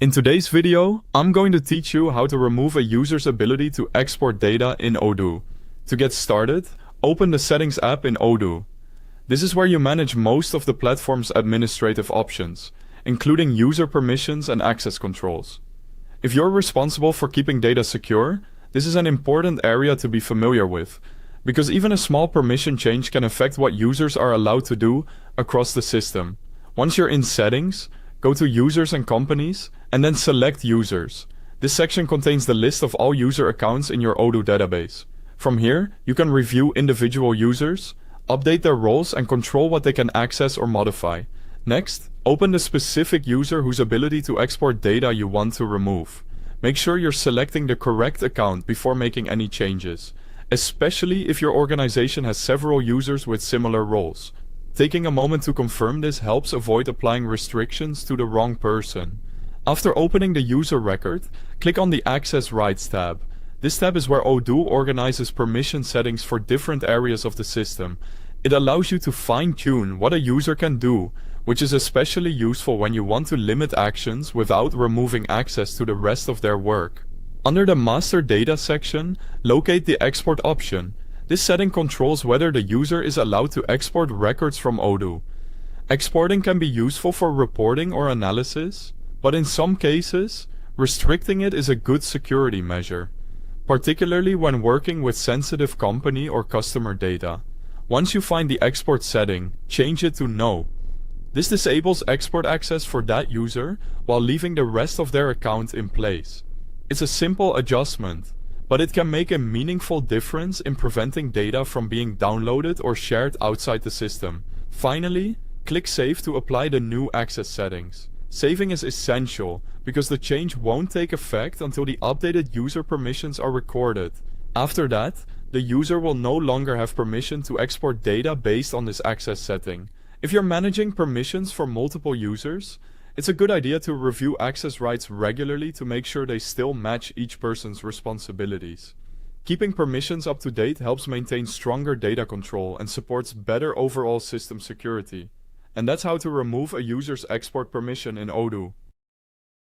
In today's video, I'm going to teach you how to remove a user's ability to export data in Odoo. To get started, open the Settings app in Odoo. This is where you manage most of the platform's administrative options, including user permissions and access controls. If you're responsible for keeping data secure, this is an important area to be familiar with, because even a small permission change can affect what users are allowed to do across the system. Once you're in Settings, go to Users and Companies, and then select Users. This section contains the list of all user accounts in your Odoo database. From here, you can review individual users, update their roles, and control what they can access or modify. Next, open the specific user whose ability to export data you want to remove. Make sure you're selecting the correct account before making any changes, especially if your organization has several users with similar roles. Taking a moment to confirm this helps avoid applying restrictions to the wrong person. After opening the user record, click on the Access Rights tab. This tab is where Odoo organizes permission settings for different areas of the system. It allows you to fine-tune what a user can do, which is especially useful when you want to limit actions without removing access to the rest of their work. Under the Master Data section, locate the Export option. This setting controls whether the user is allowed to export records from Odoo. Exporting can be useful for reporting or analysis, but in some cases, restricting it is a good security measure, particularly when working with sensitive company or customer data. Once you find the export setting, change it to No. This disables export access for that user while leaving the rest of their account in place. It's a simple adjustment, but it can make a meaningful difference in preventing data from being downloaded or shared outside the system. Finally, click Save to apply the new access settings. Saving is essential because the change won't take effect until the updated user permissions are recorded. After that, the user will no longer have permission to export data based on this access setting. If you're managing permissions for multiple users, it's a good idea to review access rights regularly to make sure they still match each person's responsibilities. Keeping permissions up to date helps maintain stronger data control and supports better overall system security. And that's how to remove a user's export permission in Odoo.